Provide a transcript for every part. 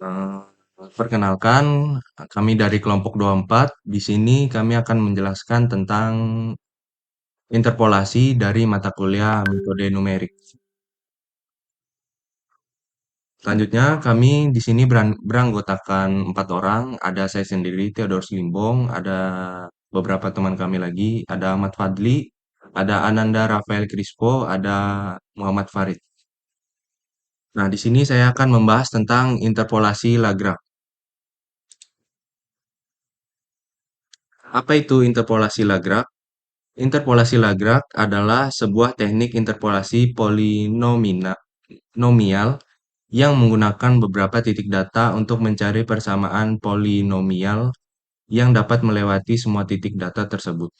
Eee, Perkenalkan, kami dari kelompok 24. Di sini kami akan menjelaskan tentang interpolasi dari mata kuliah metode numerik. Selanjutnya, kami di sini beranggotakan 4 orang. Ada saya sendiri, Theodorus Limbong, ada beberapa teman kami lagi, ada Ahmad Fadli, ada Ananda Rafael Crispo, ada Muhammad Farid. Nah, di sini saya akan membahas tentang interpolasi Lagrange. Apa itu interpolasi Lagrange? Interpolasi Lagrange adalah sebuah teknik interpolasi polinomial yang menggunakan beberapa titik data untuk mencari persamaan polinomial yang dapat melewati semua titik data tersebut.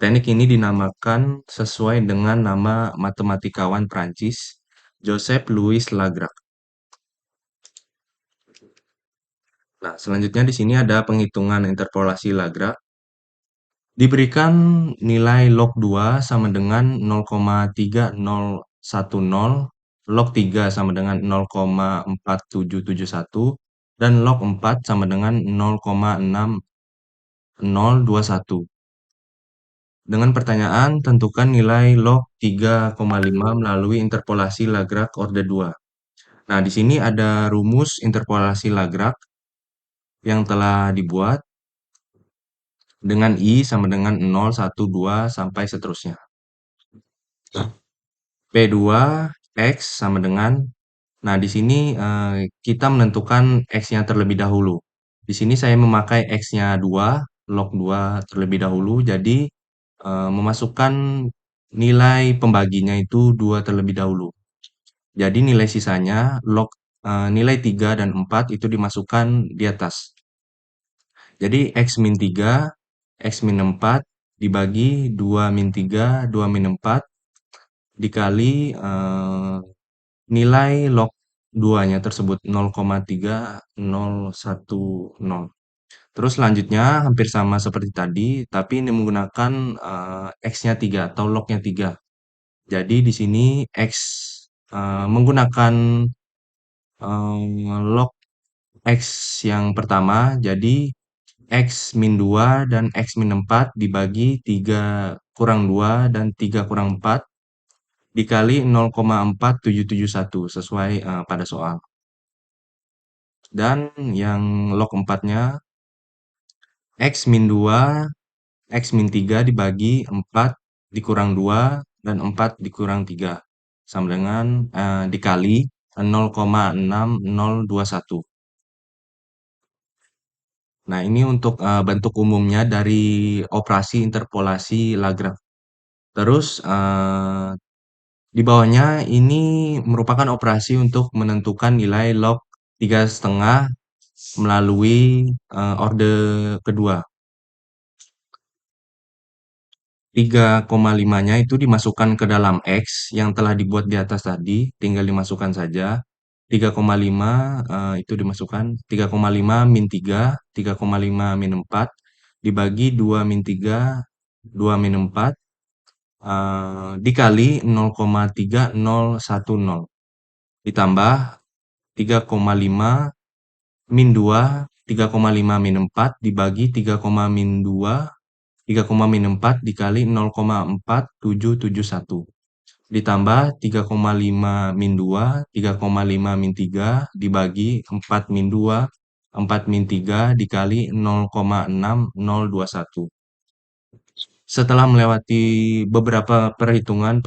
Teknik ini dinamakan sesuai dengan nama matematikawan Prancis, Joseph Louis Lagrange. Nah, selanjutnya di sini ada penghitungan interpolasi Lagrange. Diberikan nilai log 2 sama dengan 0,3010, log 3 sama dengan 0,4771, dan log 4 sama dengan 0,6021. Dengan pertanyaan, tentukan nilai log 3,5 melalui interpolasi Lagrange orde 2. Nah, di sini ada rumus interpolasi Lagrange yang telah dibuat dengan I sama dengan 0, 1, 2, sampai seterusnya. P2 X sama dengan, nah di sini kita menentukan X-nya terlebih dahulu. Di sini saya memakai X-nya 2, log 2 terlebih dahulu, jadi memasukkan nilai pembaginya itu 2 terlebih dahulu. Jadi nilai sisanya, nilai 3 dan 4 itu dimasukkan di atas. Jadi X min 3, X min 4 dibagi 2 min 3, 2 min 4 dikali nilai log 2-nya tersebut 0,3010. Terus selanjutnya hampir sama seperti tadi, tapi ini menggunakan X-nya 3 atau log-nya 3. Jadi di sini X menggunakan log X yang pertama, jadi X min 2 dan X min 4 dibagi 3 kurang 2 dan 3 kurang 4 dikali 0,4771 sesuai pada soal. Dan yang log 4-nya X min 2, X min 3 dibagi 4 dikurang 2 dan 4 dikurang 3 sama dengan dikali 0,6021. Nah, ini untuk bentuk umumnya dari operasi interpolasi Lagrange. Terus di bawahnya ini merupakan operasi untuk menentukan nilai log 3,5 melalui orde kedua. 3,5-nya itu dimasukkan ke dalam X yang telah dibuat di atas tadi, tinggal dimasukkan saja. 3,5 itu dimasukkan 3,5 min 3, 3,5 min 4 dibagi 2 min 3, 2 min 4 dikali 0,3010 ditambah 3,5 min 2, 3,5 min 4 dibagi 3,4 dikali 0,4771 ditambah 3,5 min 2, 3,5 min 3 dibagi 4 min 2, 4 min 3 dikali 0,6021. Setelah melewati beberapa penghitungan,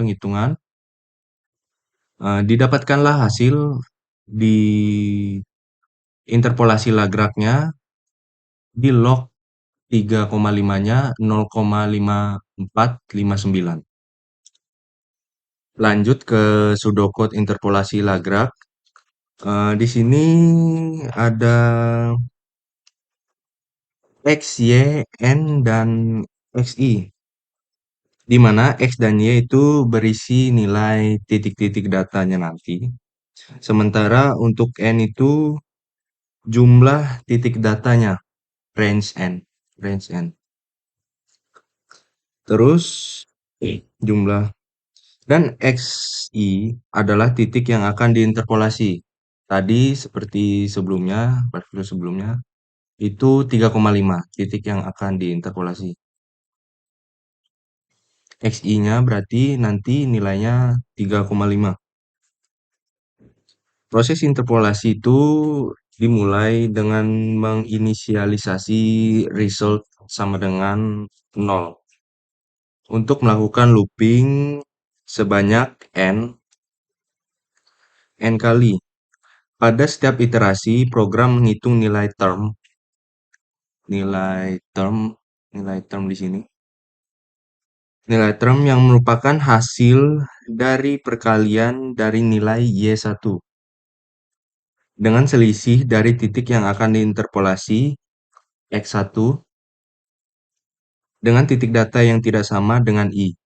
didapatkanlah hasil di interpolasi Lagrange-nya di log 3,5-nya 0,5459. Lanjut ke pseudocode interpolasi Lagrange. Di sini ada X, Y, N, dan XI. Di mana X dan Y itu berisi nilai titik-titik datanya nanti. Sementara untuk N itu jumlah titik datanya, range N. Range N. Terus jumlah dan XI adalah titik yang akan diinterpolasi. Tadi seperti sebelumnya, pada video sebelumnya, itu 3,5 titik yang akan diinterpolasi. XI-nya berarti nanti nilainya 3,5. Proses interpolasi itu dimulai dengan menginisialisasi result sama dengan 0. Untuk melakukan looping sebanyak n kali. Pada setiap iterasi, program menghitung nilai term, nilai term di sini. Nilai term yang merupakan hasil dari perkalian dari nilai Y1 dengan selisih dari titik yang akan diinterpolasi X1 dengan titik data yang tidak sama dengan I,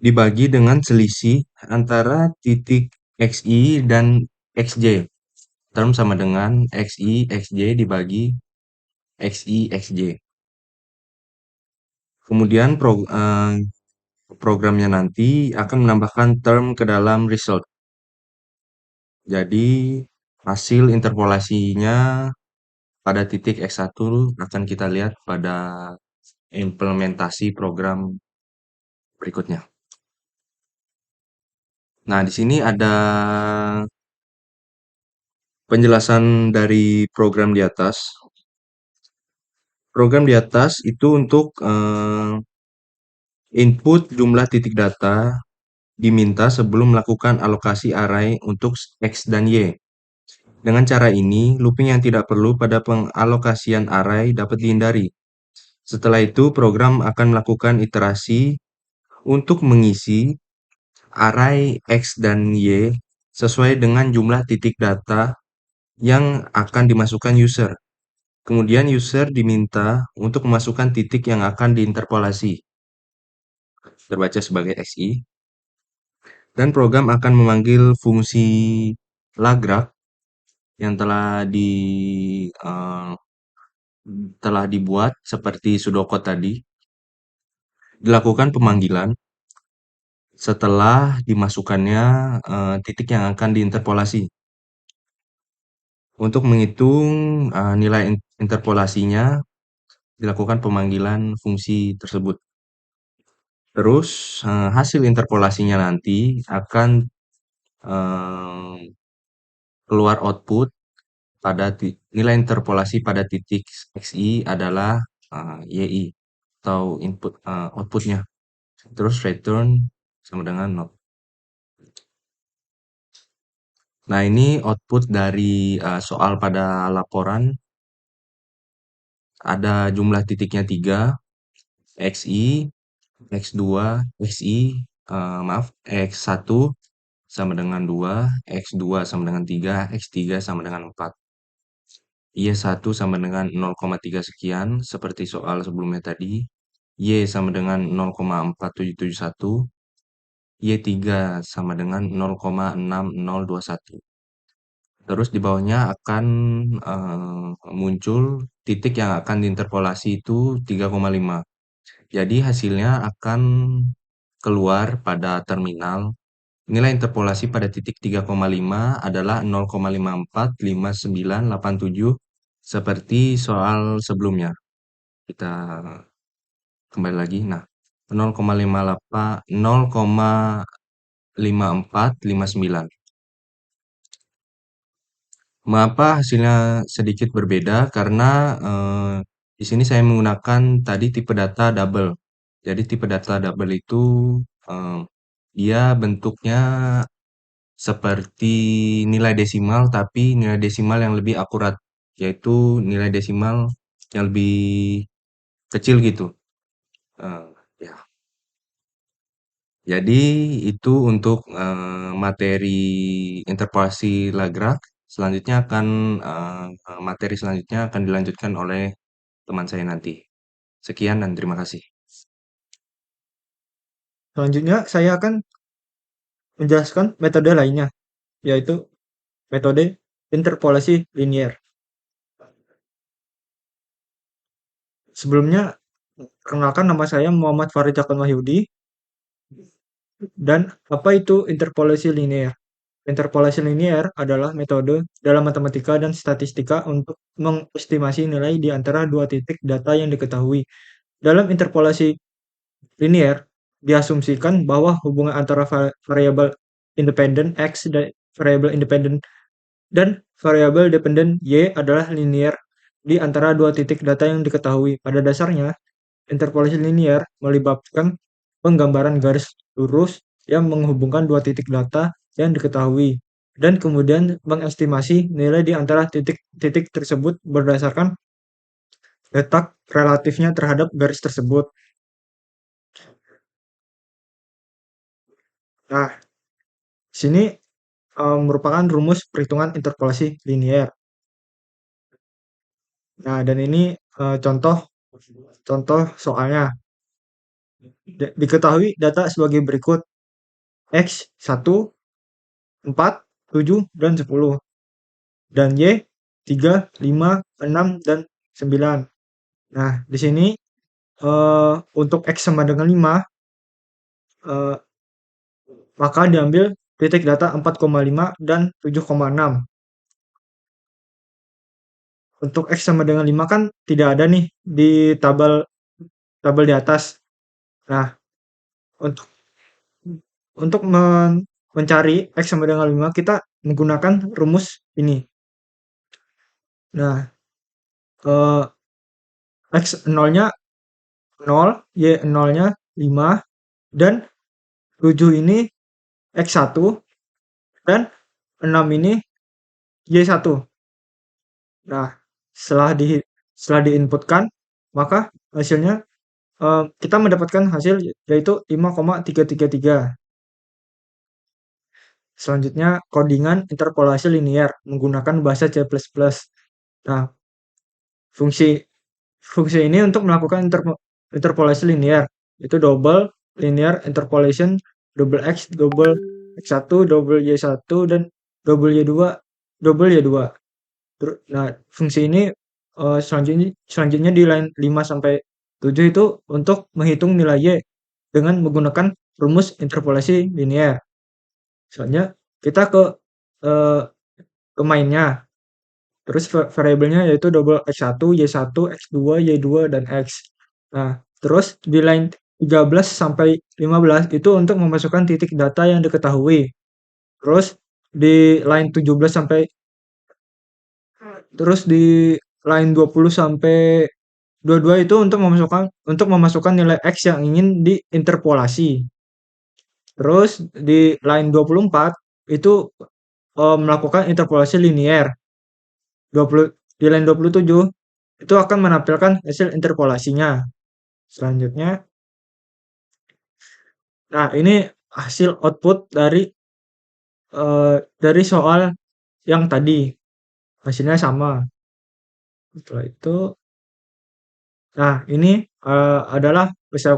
dibagi dengan selisih antara titik XI dan XJ. Term sama dengan XI, XJ dibagi XI, XJ. Kemudian programnya nanti akan menambahkan term ke dalam result. Jadi hasil interpolasinya pada titik X1 akan kita lihat pada implementasi program berikutnya. Nah, di sini ada penjelasan dari program di atas. Program di atas itu untuk input jumlah titik data diminta sebelum melakukan alokasi array untuk X dan Y. Dengan cara ini, looping yang tidak perlu pada pengalokasian array dapat dihindari. Setelah itu, program akan melakukan iterasi untuk mengisi array X dan Y sesuai dengan jumlah titik data yang akan dimasukkan user. Kemudian user diminta untuk memasukkan titik yang akan diinterpolasi, terbaca sebagai XI, dan program akan memanggil fungsi lagrange yang telah dibuat seperti pseudocode tadi. Dilakukan pemanggilan setelah dimasukkannya titik yang akan diinterpolasi. Untuk menghitung nilai interpolasinya, dilakukan pemanggilan fungsi tersebut. Terus hasil interpolasinya nanti akan keluar output pada nilai interpolasi pada titik XI adalah YI atau outputnya. Terus return sama dengan 0. Nah, ini output dari soal pada laporan. Ada jumlah titiknya 3, XI, X2, XI, maaf, X1 sama dengan 2, X2 sama dengan 3, X3 sama dengan 4. Y1 sama dengan 0,3 sekian, seperti soal sebelumnya tadi. Y sama dengan 0,4771. Y3 sama dengan 0,6021. Terus di bawahnya akan muncul titik yang akan diinterpolasi itu 3,5. Jadi hasilnya akan keluar pada terminal. Nilai interpolasi pada titik 3,5 adalah 0,545987 seperti soal sebelumnya. Kita kembali lagi. Nah, 0,5459. Mengapa hasilnya sedikit berbeda? Karena di sini saya menggunakan tadi tipe data double. Jadi tipe data double itu eh, dia bentuknya seperti nilai desimal, tapi nilai desimal yang lebih akurat, yaitu nilai desimal yang lebih kecil gitu. Eh, ya. Jadi itu untuk materi interpolasi Lagrange. Selanjutnya materi selanjutnya akan dilanjutkan oleh teman saya nanti. Sekian dan terima kasih. Selanjutnya, saya akan menjelaskan metode lainnya, yaitu metode interpolasi linier. Sebelumnya, perkenalkan nama saya Muhammad Farid Jakan Wahyudi, dan apa itu interpolasi linier? Interpolasi linier adalah metode dalam matematika dan statistika untuk mengestimasi nilai di antara dua titik data yang diketahui. Dalam interpolasi linier, diasumsikan bahwa hubungan antara variabel independen X dan variabel independen dan variabel dependen Y adalah linier di antara dua titik data yang diketahui. Pada dasarnya, interpolasi linier melibatkan penggambaran garis lurus yang menghubungkan dua titik data yang diketahui dan kemudian mengestimasi nilai di antara titik-titik tersebut berdasarkan letak relatifnya terhadap garis tersebut. Nah, sini merupakan rumus perhitungan interpolasi linier. Nah, dan ini contoh contoh soalnya. Diketahui data sebagai berikut: X 1, 4, 7, dan 10. Dan Y 3, 5, 6, dan 9. Nah, di sini untuk X sama dengan 5, eh, maka diambil titik data 4,5 dan 7,6. Untuk X sama dengan 5 kan tidak ada nih di tabel tabel di atas. Nah, untuk untuk mencari X sama dengan 5, kita menggunakan rumus ini. Nah, eh, X 0-nya 0, Y 0-nya 5, dan 7 ini X1, dan 6 ini Y1. Nah, setelah diinputkan, maka hasilnya kita mendapatkan hasil yaitu 5,333. Selanjutnya, codingan interpolasi linier menggunakan bahasa C++. Nah, fungsi fungsi ini untuk melakukan interpolasi linier, itu double linear interpolation, double double x1, double y1, dan double y2, double y2. Nah, fungsi ini selanjutnya di line 5 sampai 7 itu untuk menghitung nilai y dengan menggunakan rumus interpolasi linier. Soalnya kita eh, ke mainnya. Terus variabelnya yaitu double x1, y1, x2, y2, dan x. Nah, terus di line 13 sampai 15 itu untuk memasukkan titik data yang diketahui. Terus di line 17 sampai terus di line 20 sampai 22 itu untuk memasukkan nilai x yang ingin diinterpolasi. Terus di line 24 itu melakukan interpolasi linier. 20 di line 27 itu akan menampilkan hasil interpolasinya. Selanjutnya, nah ini hasil output dari soal yang tadi. Hasilnya sama. Setelah itu, nah ini adalah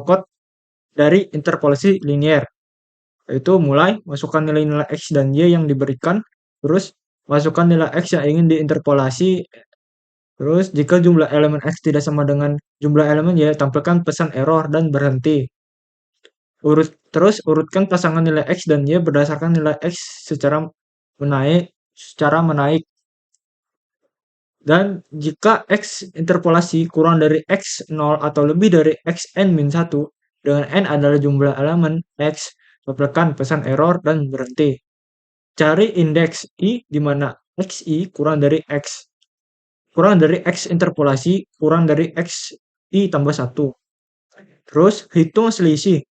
code dari interpolasi linier. Yaitu mulai masukkan nilai-nilai X dan Y yang diberikan, terus masukkan nilai X yang ingin diinterpolasi, terus jika jumlah elemen X tidak sama dengan jumlah elemen Y, tampilkan pesan error dan berhenti. Urutkan pasangan nilai X dan Y berdasarkan nilai X secara menaik. Dan jika X interpolasi kurang dari X0 atau lebih dari Xn-1, dengan N adalah jumlah elemen X, tampilkan pesan error dan berhenti. Cari indeks I di mana XI kurang dari X interpolasi kurang dari XI tambah 1. Terus hitung selisih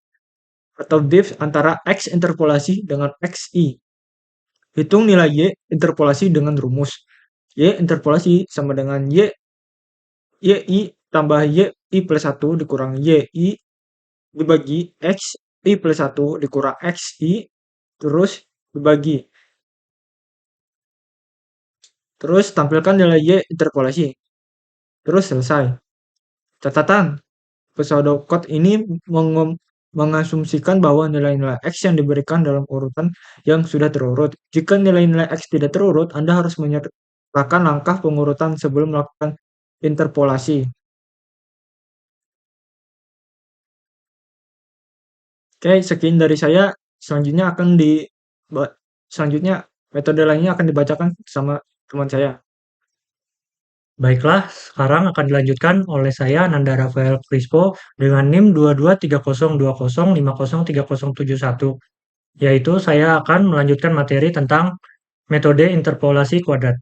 atau diff antara X interpolasi dengan XI. Hitung nilai Y interpolasi dengan rumus. Y interpolasi sama dengan YI tambah YI plus 1 dikurang YI dibagi XI plus 1 dikurang XI terus dibagi. Terus tampilkan nilai Y interpolasi. Terus selesai. Catatan, pseudocode ini mengasumsikan bahwa nilai-nilai X yang diberikan dalam urutan yang sudah terurut. Jika nilai-nilai X tidak terurut, Anda harus menyertakan langkah pengurutan sebelum melakukan interpolasi. Oke, sekian dari saya. Selanjutnya Metode lainnya akan dibacakan sama teman saya. Baiklah, sekarang akan dilanjutkan oleh saya Nanda Rafael Crispo dengan NIM 223020503071, yaitu saya akan melanjutkan materi tentang metode interpolasi kuadrat.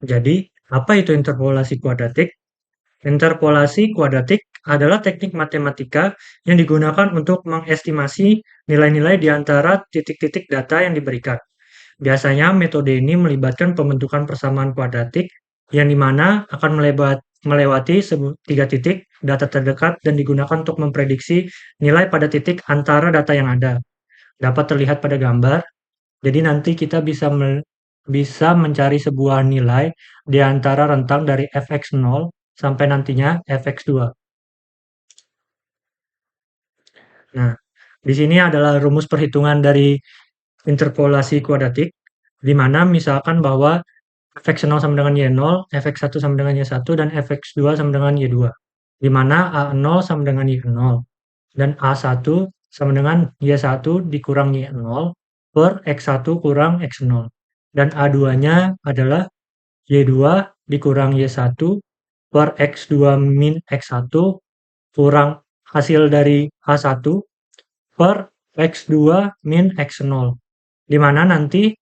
Jadi, apa itu interpolasi kuadratik? Interpolasi kuadratik adalah teknik matematika yang digunakan untuk mengestimasi nilai-nilai di antara titik-titik data yang diberikan. Biasanya metode ini melibatkan pembentukan persamaan kuadratik yang dimana akan melewati tiga titik data terdekat dan digunakan untuk memprediksi nilai pada titik antara data yang ada. Dapat terlihat pada gambar. Jadi nanti kita bisa mencari sebuah nilai di antara rentang dari fx0 sampai nantinya fx2. Nah, di sini adalah rumus perhitungan dari interpolasi kuadratik, di mana misalkan bahwa fx0 sama dengan y0, fx1 sama dengan y1, dan fx2 sama dengan y2. Di mana a0 sama dengan y0, dan a1 sama dengan y1 dikurang y0 per x1 kurang x0. Dan a2-nya adalah y2 dikurang y1 per x2 min x1 kurang hasil dari a1 per x2 min x0. Di mana nanti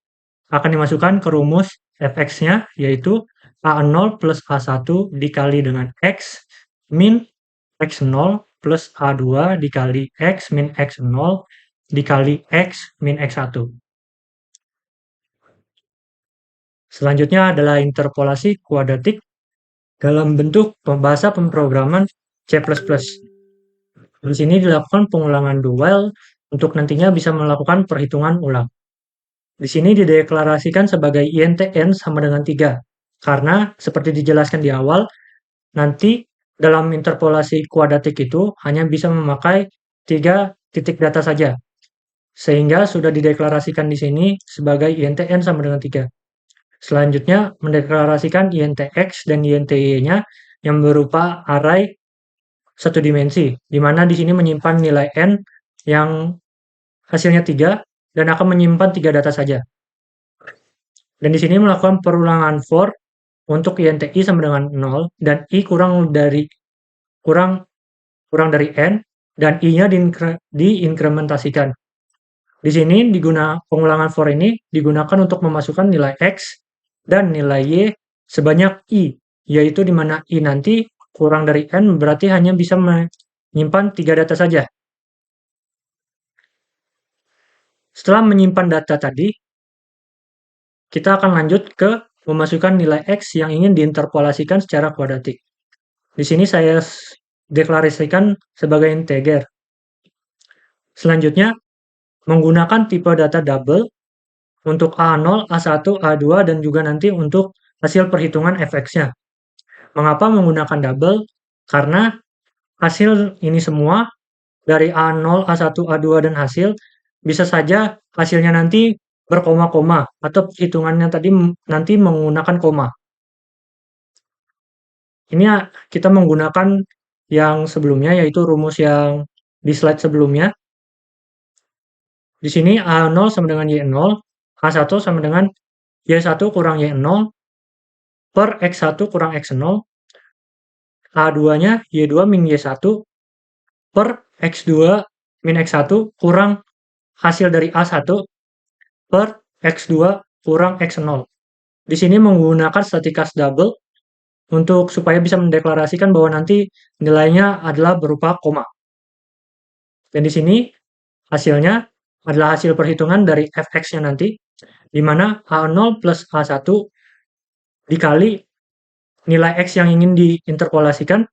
akan dimasukkan ke rumus fx-nya, yaitu a0 plus a1 dikali dengan x min x0 plus a2 dikali x min x0 dikali x min x1. Selanjutnya adalah interpolasi kuadratik dalam bentuk bahasa pemrograman C++. Di sini dilakukan pengulangan dual untuk nantinya bisa melakukan perhitungan ulang. Di sini dideklarasikan sebagai INTN sama dengan 3. Karena seperti dijelaskan di awal, nanti dalam interpolasi kuadratik itu hanya bisa memakai 3 titik data saja. Sehingga sudah dideklarasikan di sini sebagai INTN sama dengan 3. Selanjutnya mendeklarasikan INTX dan INTY-nya yang berupa array satu dimensi, di mana di sini menyimpan nilai n yang hasilnya 3 dan akan menyimpan 3 data saja. Dan di sini melakukan perulangan for untuk INTI sama dengan 0 dan I kurang dari n dan I-nya diinkrementasikan. Di sini pengulangan for ini digunakan untuk memasukkan nilai X dan nilai Y sebanyak I, yaitu di mana I nanti kurang dari N berarti hanya bisa menyimpan 3 data saja. Setelah menyimpan data tadi, kita akan lanjut ke memasukkan nilai X yang ingin diinterpolasikan secara kuadratik. Di sini saya deklarasikan sebagai integer. Selanjutnya, menggunakan tipe data double untuk A0, A1, A2, dan juga nanti untuk hasil perhitungan fx-nya. Mengapa menggunakan double? Karena hasil ini semua dari A0, A1, A2, dan hasil bisa saja hasilnya nanti berkoma-koma atau hitungannya tadi nanti menggunakan koma. Ini kita menggunakan yang sebelumnya, yaitu rumus yang di slide sebelumnya. Di sini A0 sama dengan Y0, A1 sama dengan Y1 kurang Y0 per X1 kurang X0, A2-nya Y2 min Y1 per X2 min X1 kurang hasil dari A1 per X2 kurang X0. Di sini menggunakan statistics double untuk supaya bisa mendeklarasikan bahwa nanti nilainya adalah berupa koma. Dan di sini hasilnya adalah hasil perhitungan dari fx-nya nanti, di mana A0 plus A1 dikali nilai x yang ingin diinterpolasikan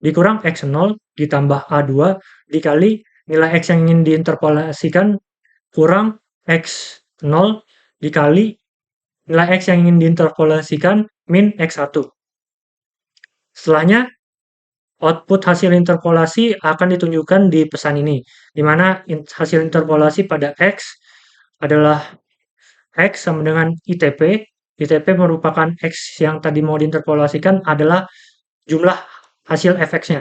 dikurang x0 ditambah A2 dikali nilai x yang ingin diinterpolasikan kurang x0 dikali nilai x yang ingin diinterpolasikan min x1. Setelahnya, output hasil interpolasi akan ditunjukkan di pesan ini, di mana hasil interpolasi pada x adalah x sama dengan ITP. ITP merupakan x yang tadi mau diinterpolasikan adalah jumlah hasil fx-nya.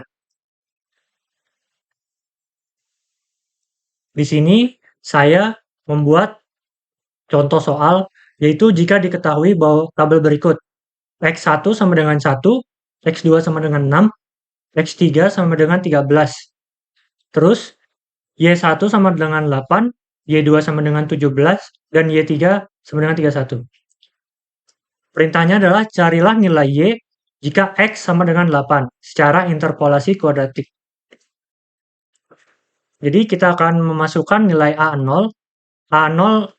Di sini saya membuat contoh soal, yaitu jika diketahui bahwa tabel berikut X1 sama dengan 1, X2 sama dengan 6, X3 sama dengan 13. Terus Y1 sama dengan 8, Y2 sama dengan 17, dan Y3 sama dengan 31. Perintahnya adalah carilah nilai Y jika X sama dengan 8 secara interpolasi kuadratik. Jadi kita akan memasukkan nilai A0. A0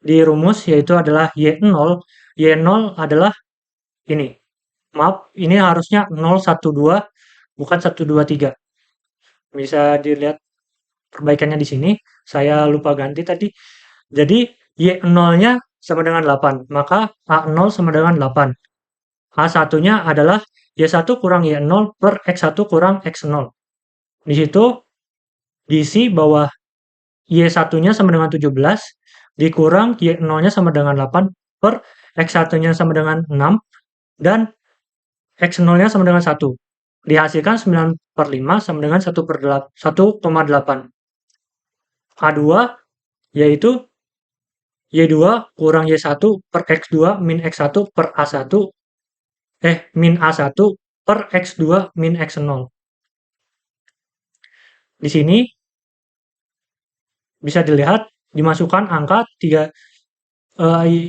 di rumus yaitu adalah Y0. Y0 adalah ini. Maaf, ini harusnya 012 bukan 123. Bisa dilihat perbaikannya di sini. Saya lupa ganti tadi. Jadi Y0-nya sama dengan 8, maka A0 sama dengan 8. A1-nya adalah Y1 kurang Y0 per X1 kurang X0. Di situ diisi bahwa Y1-nya sama dengan 17, dikurang Y0-nya sama dengan 8, per X1-nya sama dengan 6, dan X0-nya sama dengan 1. Dihasilkan 9/5 sama dengan 1/8. A2 yaitu Y2 kurang Y1 per X2 min X1 per A1, min A1 per X2 min X0. Di sini bisa dilihat dimasukkan angka 3,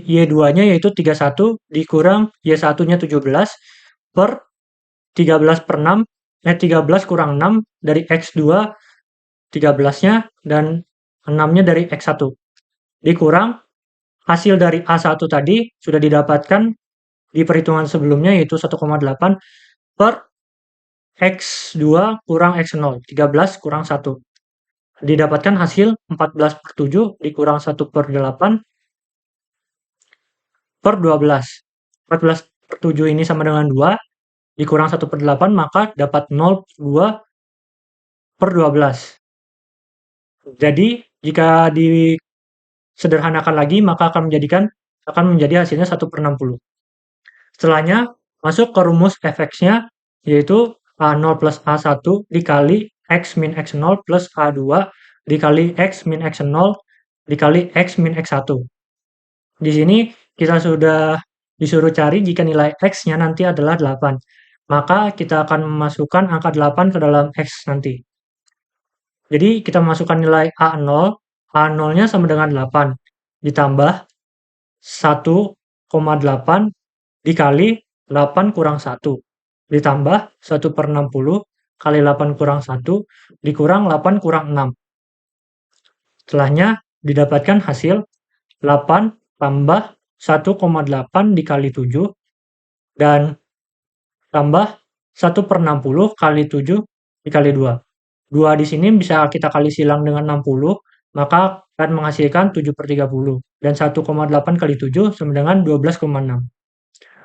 Y2-nya yaitu 31 dikurang Y1-nya 17 per 13/6, 13 kurang 6 dari X2 13-nya dan 6-nya dari X1. Dikurang hasil dari A1 tadi sudah didapatkan di perhitungan sebelumnya yaitu 1,8 per X2 kurang X0, 13 kurang 1. Didapatkan hasil 14/7 dikurang 1/8 per 12. 14/7 ini sama dengan 2, dikurang 1/8, maka dapat 0,2/12. Jadi, jika disederhanakan lagi, maka akan menjadi hasilnya 1/60. Setelahnya, masuk ke rumus f(x)-nya, yaitu A0 plus A1 dikali X min X0 plus A2 dikali X min X0 dikali X min X1. Di sini kita sudah disuruh cari jika nilai X-nya nanti adalah 8. Maka kita akan memasukkan angka 8 ke dalam X nanti. Jadi kita masukkan nilai A0. A0-nya sama dengan 8. Ditambah 1,8 dikali 8 kurang 1. Ditambah 1/60 kali 8 kurang 1 dikurang 8 kurang 6. Setelahnya didapatkan hasil 8 tambah 1,8 dikali 7 dan tambah 1/60 kali 7 dikali 2. 2 di sini bisa kita kali silang dengan 60, maka akan menghasilkan 7/30. Dan 1,8 kali 7 sama dengan 12,6.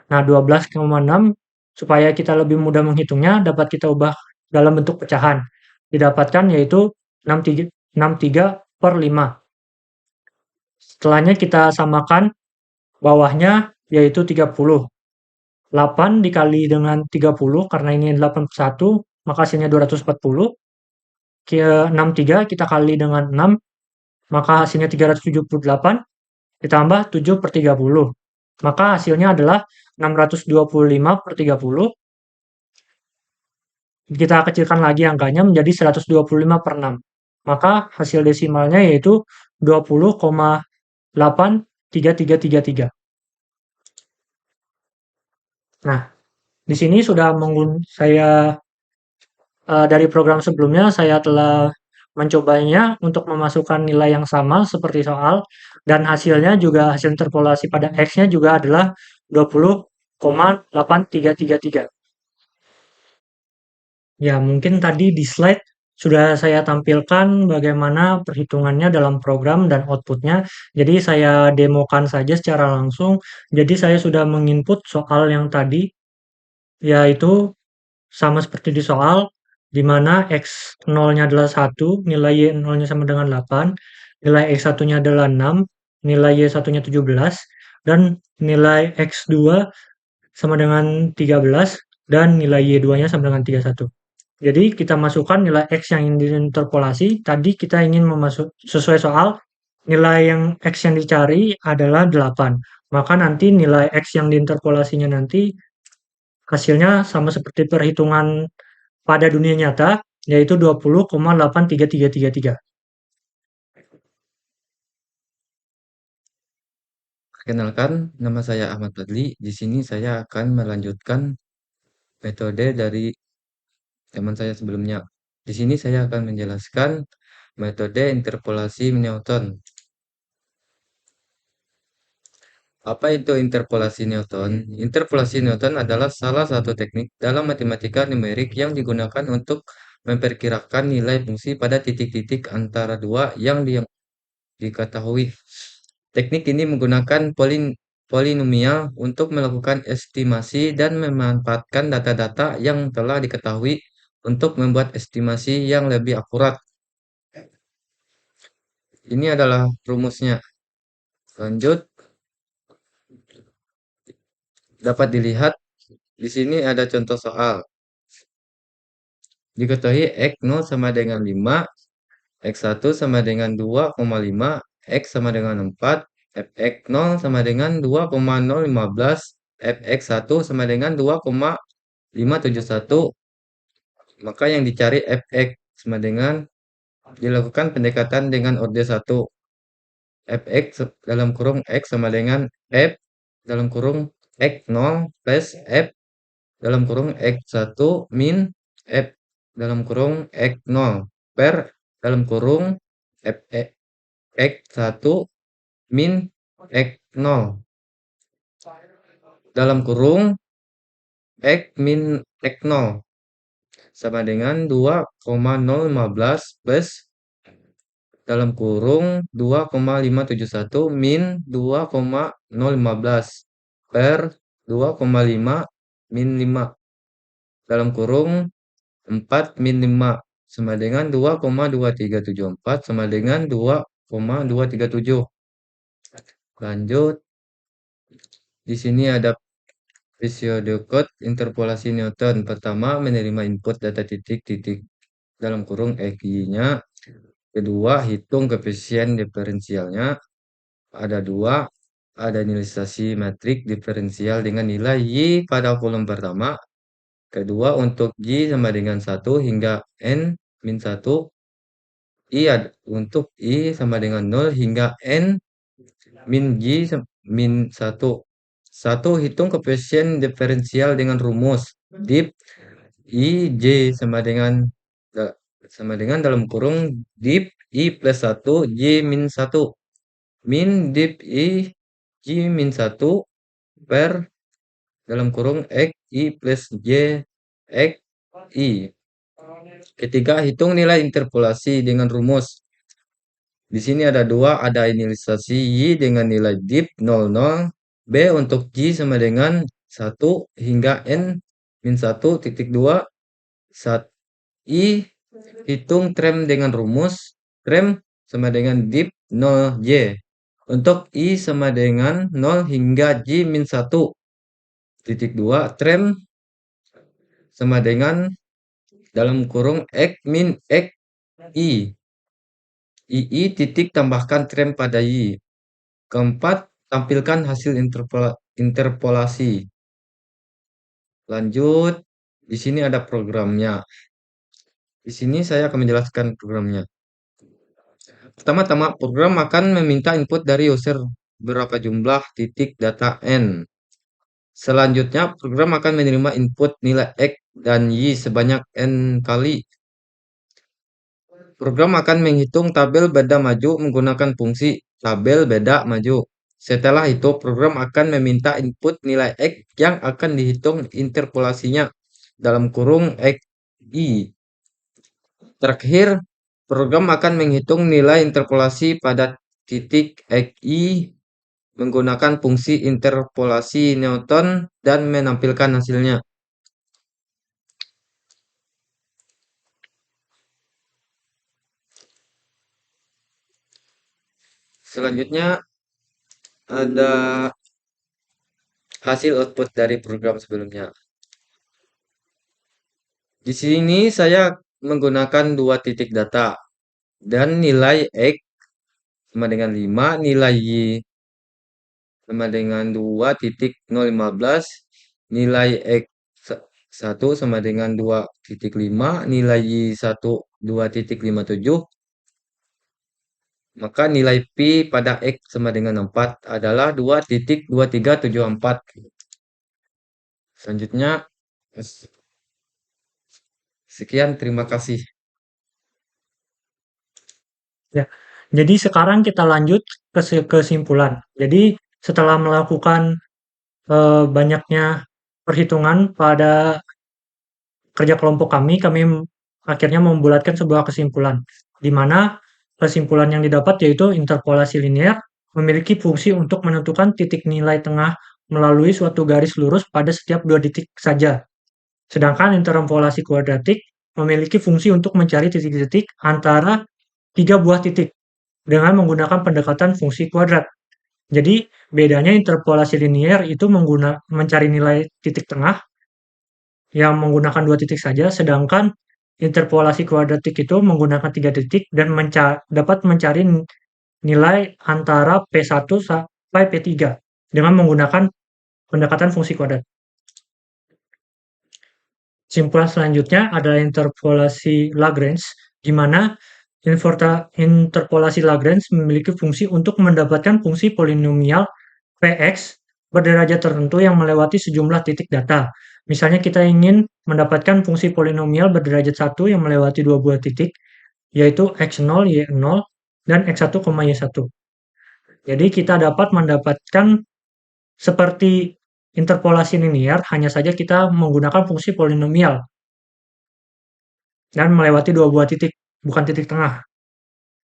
Nah, 12,6 supaya kita lebih mudah menghitungnya dapat kita ubah dalam bentuk pecahan. Didapatkan yaitu 63/5. Setelahnya kita samakan bawahnya yaitu 30. 8 dikali dengan 30 karena ini 81, maka hasilnya 240. 63 kita kali dengan 6, maka hasilnya 378 ditambah 7/30. Maka hasilnya adalah 625/30. Kita kecilkan lagi angkanya menjadi 125/6. Maka hasil desimalnya yaitu 20,83333. Nah, di sini sudah saya dari program sebelumnya saya telah mencobanya untuk memasukkan nilai yang sama seperti soal, dan hasilnya juga hasil interpolasi pada X-nya juga adalah 20,8333. Ya, mungkin tadi di slide sudah saya tampilkan bagaimana perhitungannya dalam program dan outputnya. Jadi saya demokan saja secara langsung. Jadi saya sudah menginput soal yang tadi, yaitu sama seperti di soal, di mana X0-nya adalah 1, nilai Y0-nya sama dengan 8, nilai X1-nya adalah 6, nilai Y1-nya 17, dan nilai X2 sama dengan 13, dan nilai Y2-nya sama dengan 31. Jadi kita masukkan nilai X yang ingin diinterpolasi. Tadi kita ingin sesuai soal, nilai yang X yang dicari adalah 8. Maka nanti nilai X yang diinterpolasinya nanti hasilnya sama seperti perhitungan pada dunia nyata, yaitu 20,83333. Perkenalkan, nama saya Ahmad Fadli. Di sini saya akan melanjutkan metode dari teman saya sebelumnya. Di sini saya akan menjelaskan metode interpolasi Newton. Apa itu interpolasi Newton? Interpolasi Newton adalah salah satu teknik dalam matematika numerik yang digunakan untuk memperkirakan nilai fungsi pada titik-titik antara dua yang diketahui. Teknik ini menggunakan polinomial untuk melakukan estimasi dan memanfaatkan data-data yang telah diketahui untuk membuat estimasi yang lebih akurat. Ini adalah rumusnya. Lanjut, dapat dilihat di sini ada contoh soal. Diketahui X0 sama dengan 5, X1 sama dengan 2,5, X sama dengan 4, Fx0 sama dengan 2,015, Fx1 sama dengan 2,571. Maka yang dicari Fx sama dengan dilakukan pendekatan dengan orde 1. Fx dalam kurung X sama dengan F dalam kurung X0 plus F dalam kurung X1 min F dalam kurung X0 per dalam kurung X1 min X0 dalam kurung X min X0 sama dengan 2,015 plus dalam kurung 2,571 min 2,015 per 2,5 min 5 dalam kurung 4 min 5 sama dengan 2,2374 sama dengan 2,237. Lanjut, di sini ada periode code interpolasi Newton. Pertama, menerima input data titik-titik dalam kurung XY-nya. Kedua, hitung koefisien diferensialnya. Ada dua, ada analisasi matrik diferensial dengan nilai Y pada kolom pertama. Kedua, untuk Y sama dengan 1 hingga N min 1. Untuk I sama dengan 0 hingga N min Y min 1. 1. Hitung koefisien diferensial dengan rumus dip I J sama dengan dalam kurung dip I plus 1 J min 1 min dip I J min 1 per dalam kurung X I plus J X I. Ketiga, hitung nilai interpolasi dengan rumus. Di sini ada dua, ada inisialisasi Y dengan nilai dip 00, B untuk Y sama dengan 1 hingga N min 1 titik 2, saat I hitung trem dengan rumus, trem sama dengan dip 0Y. Untuk I sama dengan 0 hingga J min 1 titik 2, trem sama dengan dalam kurung X min X I. II titik tambahkan trem pada Y. Keempat, tampilkan hasil interpolasi. Lanjut, di sini ada programnya. Di sini saya akan menjelaskan programnya. Pertama-tama, program akan meminta input dari user berapa jumlah titik data N. Selanjutnya, program akan menerima input nilai X dan Y sebanyak N kali. Program akan menghitung tabel beda maju menggunakan fungsi tabel beda maju. Setelah itu, program akan meminta input nilai X yang akan dihitung interpolasinya dalam kurung X I. Terakhir, program akan menghitung nilai interpolasi pada titik X I menggunakan fungsi interpolasi Newton dan menampilkan hasilnya. Selanjutnya ada hasil output dari program sebelumnya. Di sini saya menggunakan 2 titik data dan nilai X sama dengan 5, nilai Y sama dengan 2.015, nilai X 1 sama dengan 2.5, nilai Y 1 2.57, maka nilai Pi pada X sama dengan 4 adalah 2.2374. Selanjutnya, sekian, terima kasih. Ya, jadi sekarang kita lanjut ke kesimpulan. Jadi setelah melakukan banyaknya perhitungan pada kerja kelompok kami akhirnya membulatkan sebuah kesimpulan, di mana kesimpulan yang didapat yaitu interpolasi linear memiliki fungsi untuk menentukan titik nilai tengah melalui suatu garis lurus pada setiap 2 titik saja. Sedangkan interpolasi kuadratik memiliki fungsi untuk mencari titik-titik antara 3 buah titik dengan menggunakan pendekatan fungsi kuadrat. Jadi, bedanya interpolasi linear itu mencari nilai titik tengah yang menggunakan 2 titik saja, sedangkan interpolasi kuadratik itu menggunakan 3 titik dan dapat mencari nilai antara P1 sampai P3 dengan menggunakan pendekatan fungsi kuadrat. Kesimpulan selanjutnya adalah interpolasi Lagrange, di mana interpolasi Lagrange memiliki fungsi untuk mendapatkan fungsi polinomial Px berderajat tertentu yang melewati sejumlah titik data. Misalnya kita ingin mendapatkan fungsi polinomial berderajat 1 yang melewati 2 buah titik, yaitu x0, y0, dan x1, y1. Jadi kita dapat mendapatkan seperti interpolasi linear, hanya saja kita menggunakan fungsi polinomial dan melewati 2 buah titik, bukan titik tengah.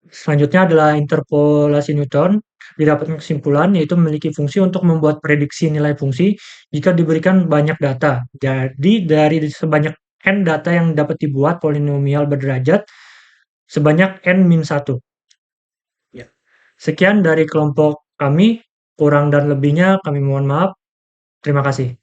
Selanjutnya adalah interpolasi Newton. Didapatkan kesimpulan yaitu memiliki fungsi untuk membuat prediksi nilai fungsi jika diberikan banyak data. Jadi dari sebanyak n data yang dapat dibuat polinomial berderajat sebanyak n-1. Ya. Sekian dari kelompok kami, kurang dan lebihnya kami mohon maaf. Terima kasih.